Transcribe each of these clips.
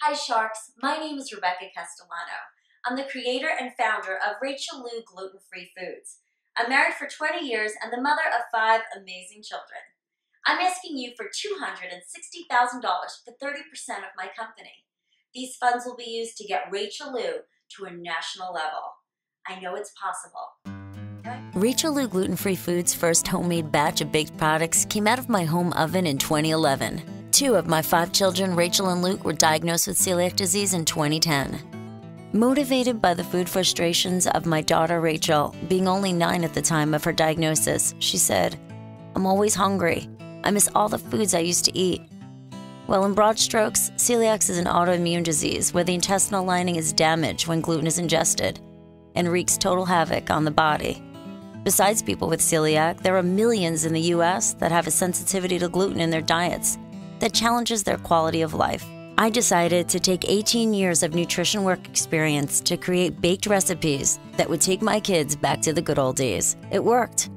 Hi Sharks, my name is Rebecca Castellano. I'm the creator and founder of Rachel Lou Gluten-Free Foods. I'm married for 20 years and the mother of 5 amazing children. I'm asking you for $260,000 for 30% of my company. These funds will be used to get Rachel Lou to a national level. I know it's possible. Rachel Lou Gluten-Free Foods' first homemade batch of baked products came out of my home oven in 2011. 2 of my 5 children, Rachel and Luke, were diagnosed with celiac disease in 2010. Motivated by the food frustrations of my daughter Rachel, being only 9 at the time of her diagnosis, she said, "I'm always hungry. I miss all the foods I used to eat." Well, in broad strokes, celiac is an autoimmune disease where the intestinal lining is damaged when gluten is ingested and wreaks total havoc on the body. Besides people with celiac, there are millions in the U.S. that have a sensitivity to gluten in their diets that challenges their quality of life. I decided to take 18 years of nutrition work experience to create baked recipes that would take my kids back to the good old days. It worked.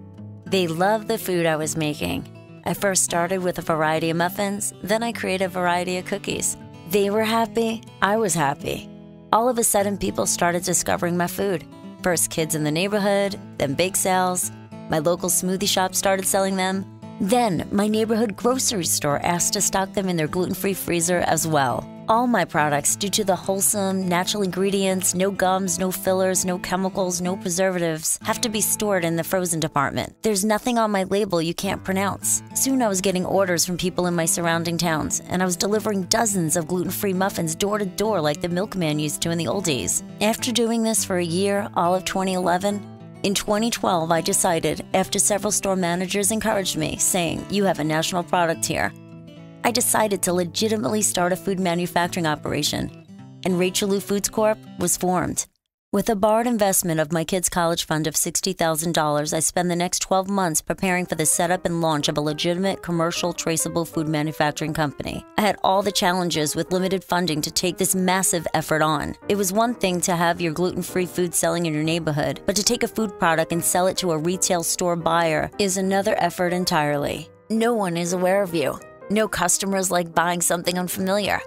They loved the food I was making. I first started with a variety of muffins, then I created a variety of cookies. They were happy, I was happy. All of a sudden, people started discovering my food. First kids in the neighborhood, then bake sales. My local smoothie shop started selling them. Then, my neighborhood grocery store asked to stock them in their gluten-free freezer as well. All my products, due to the wholesome, natural ingredients, no gums, no fillers, no chemicals, no preservatives, have to be stored in the frozen department. There's nothing on my label you can't pronounce. Soon I was getting orders from people in my surrounding towns, and I was delivering dozens of gluten-free muffins door to door like the milkman used to in the old days. After doing this for a year, all of 2011, in 2012, I decided, after several store managers encouraged me, saying, "You have a national product here," I decided to legitimately start a food manufacturing operation, and Rachel Lou Foods Corp. was formed. With a borrowed investment of my kids' college fund of $60,000, I spent the next 12 months preparing for the setup and launch of a legitimate, commercial, traceable food manufacturing company. I had all the challenges with limited funding to take this massive effort on. It was one thing to have your gluten-free food selling in your neighborhood, but to take a food product and sell it to a retail store buyer is another effort entirely. No one is aware of you. No customers like buying something unfamiliar.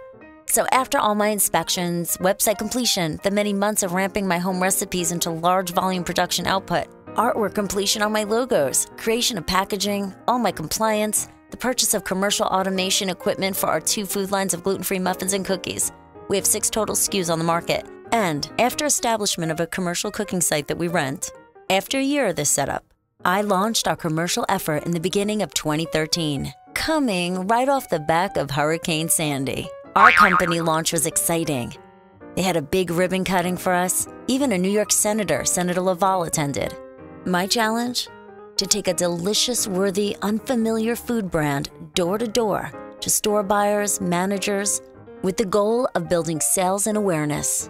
So after all my inspections, website completion, the many months of ramping my home recipes into large volume production output, artwork completion on my logos, creation of packaging, all my compliance, the purchase of commercial automation equipment for our 2 food lines of gluten-free muffins and cookies. We have 6 total SKUs on the market. And after establishment of a commercial cooking site that we rent, after a year of this setup, I launched our commercial effort in the beginning of 2013, coming right off the back of Hurricane Sandy. Our company launch was exciting. They had a big ribbon cutting for us. Even a New York senator, Senator Laval, attended. My challenge? To take a delicious, worthy, unfamiliar food brand door to door to store buyers, managers, with the goal of building sales and awareness.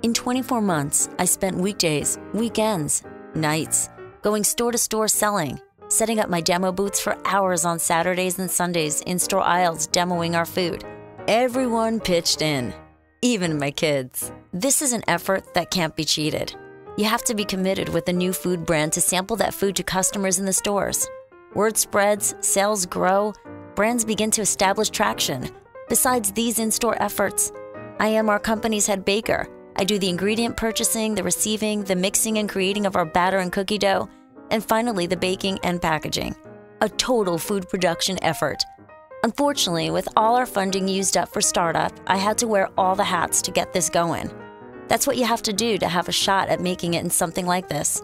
In 24 months, I spent weekdays, weekends, nights, going store to store selling, setting up my demo booths for hours on Saturdays and Sundays in store aisles demoing our food. Everyone pitched in, even my kids. This is an effort that can't be cheated. You have to be committed with a new food brand to sample that food to customers in the stores. Word spreads, sales grow, brands begin to establish traction. Besides these in-store efforts, I am our company's head baker. I do the ingredient purchasing, the receiving, the mixing and creating of our batter and cookie dough, and finally the baking and packaging. A total food production effort. Unfortunately, with all our funding used up for startup, I had to wear all the hats to get this going. That's what you have to do to have a shot at making it in something like this.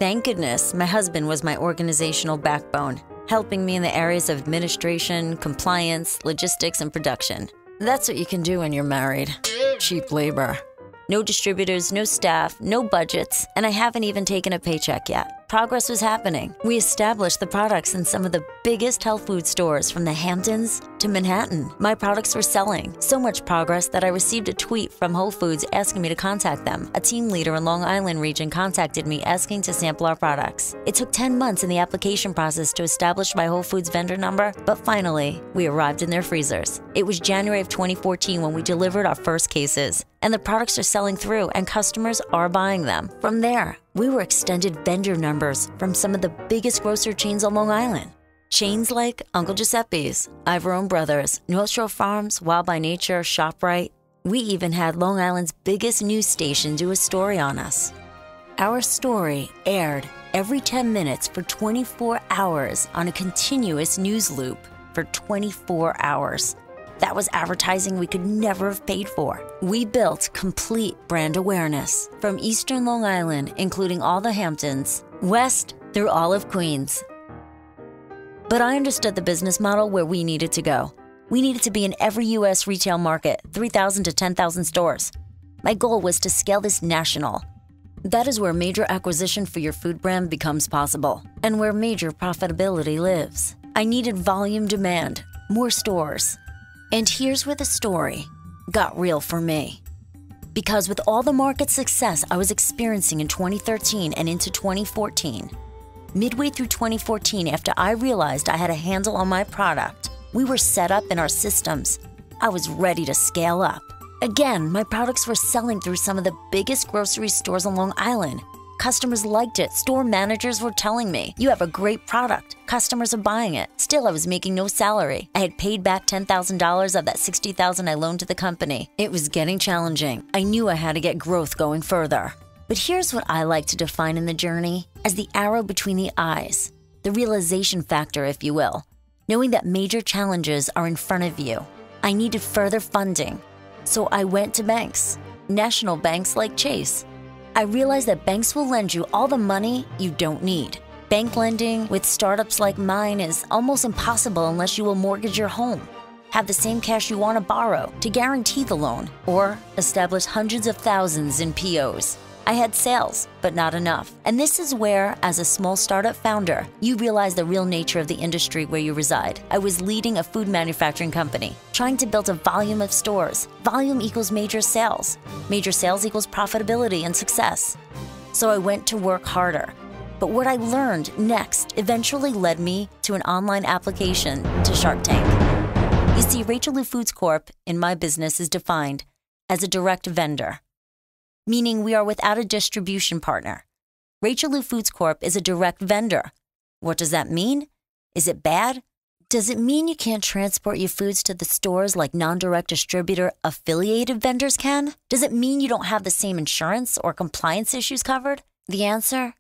Thank goodness my husband was my organizational backbone, helping me in the areas of administration, compliance, logistics, and production. That's what you can do when you're married. Cheap labor. No distributors, no staff, no budgets, and I haven't even taken a paycheck yet. Progress was happening. We established the products in some of the biggest health food stores from the Hamptons to Manhattan. My products were selling. So much progress that I received a tweet from Whole Foods asking me to contact them. A team leader in Long Island region contacted me asking to sample our products. It took 10 months in the application process to establish my Whole Foods vendor number, but finally, we arrived in their freezers. It was January of 2014 when we delivered our first cases, and the products are selling through and customers are buying them. From there, we were extended vendor numbers from some of the biggest grocery chains on Long Island. Chains like Uncle Giuseppe's, Ivorone Brothers, North Shore Farms, Wild by Nature, ShopRite, We even had Long Island's biggest news station do a story on us. Our story aired every 10 minutes for 24 hours on a continuous news loop for 24 hours. That was advertising we could never have paid for. We built complete brand awareness from Eastern Long Island, including all the Hamptons, west through all of Queens. But I understood the business model where we needed to go. We needed to be in every U.S. retail market, 3,000 to 10,000 stores. My goal was to scale this national. That is where major acquisition for your food brand becomes possible, and where major profitability lives. I needed volume demand, more stores. And here's where the story got real for me. Because with all the market success I was experiencing in 2013 and into 2014, midway through 2014, after I realized I had a handle on my product, we were set up in our systems. I was ready to scale up. Again, my products were selling through some of the biggest grocery stores on Long Island. Customers liked it. Store managers were telling me, "You have a great product. Customers are buying it." Still, I was making no salary. I had paid back $10,000 of that $60,000 I loaned to the company. It was getting challenging. I knew I had to get growth going further. But here's what I like to define in the journey as the arrow between the eyes, the realization factor, if you will. Knowing that major challenges are in front of you. I needed further funding, so I went to banks, national banks like Chase. I realized that banks will lend you all the money you don't need. Bank lending with startups like mine is almost impossible unless you will mortgage your home, have the same cash you want to borrow to guarantee the loan, or establish hundreds of thousands in POs. I had sales, but not enough. And this is where, as a small startup founder, you realize the real nature of the industry where you reside. I was leading a food manufacturing company, trying to build a volume of stores. Volume equals major sales. Major sales equals profitability and success. So I went to work harder. But what I learned next eventually led me to an online application to Shark Tank. You see, Rachel Lou Foods Corp. In my business is defined as a direct vendor, meaning we are without a distribution partner. Rachel Lou Foods Corp. Is a direct vendor. What does that mean? Is it bad? Does it mean you can't transport your foods to the stores like non-direct distributor affiliated vendors can? Does it mean you don't have the same insurance or compliance issues covered? The answer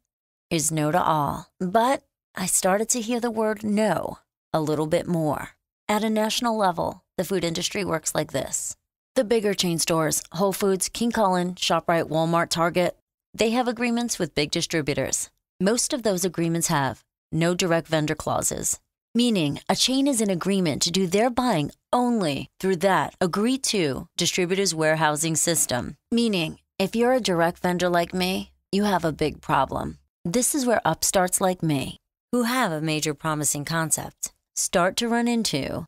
is no to all. But I started to hear the word no a little bit more. At a national level, the food industry works like this. The bigger chain stores, Whole Foods, King Kullen, ShopRite, Walmart, Target, they have agreements with big distributors. Most of those agreements have no direct vendor clauses, meaning a chain is in agreement to do their buying only through that agreed-to distributor's warehousing system. Meaning, if you're a direct vendor like me, you have a big problem. This is where upstarts like me, who have a major promising concept, start to run into,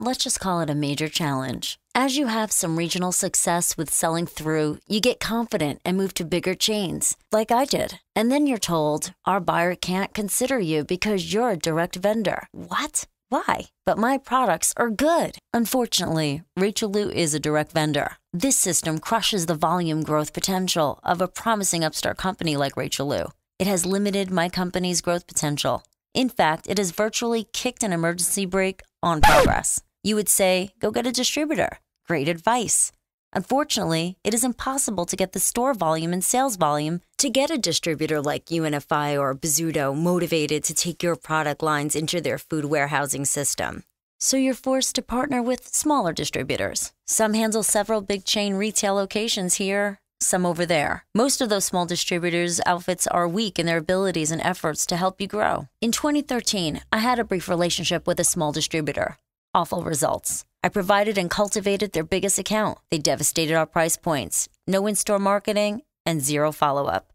let's just call it a major challenge. As you have some regional success with selling through, you get confident and move to bigger chains, like I did. And then you're told, our buyer can't consider you because you're a direct vendor. What? Why? But my products are good. Unfortunately, Rachel Lou is a direct vendor. This system crushes the volume growth potential of a promising upstart company like Rachel Lou. It has limited my company's growth potential. In fact, it has virtually kicked an emergency brake on progress. You would say, go get a distributor. Great advice. Unfortunately, it is impossible to get the store volume and sales volume to get a distributor like UNFI or Bizzuto motivated to take your product lines into their food warehousing system. So you're forced to partner with smaller distributors. Some handle several big chain retail locations here, some over there. Most of those small distributors' outfits are weak in their abilities and efforts to help you grow. In 2013, I had a brief relationship with a small distributor. Awful results. I provided and cultivated their biggest account. They devastated our price points, no in-store marketing, and zero follow-up.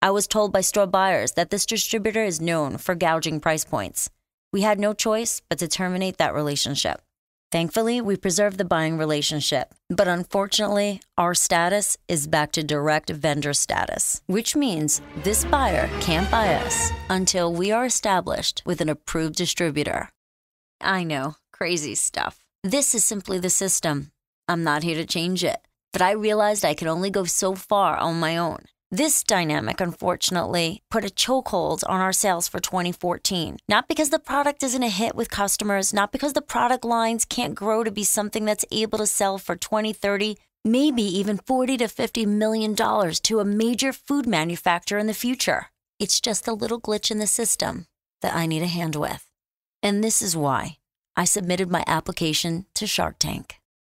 I was told by store buyers that this distributor is known for gouging price points. We had no choice but to terminate that relationship. Thankfully, we preserved the buying relationship, but unfortunately, our status is back to direct vendor status, which means this buyer can't buy us until we are established with an approved distributor. I know, crazy stuff. This is simply the system. I'm not here to change it, but I realized I could only go so far on my own. This dynamic, unfortunately, put a chokehold on our sales for 2014. Not because the product isn't a hit with customers, not because the product lines can't grow to be something that's able to sell for 20, 30, maybe even $40 to $50 million to a major food manufacturer in the future. It's just a little glitch in the system that I need a hand with. And this is why I submitted my application to Shark Tank.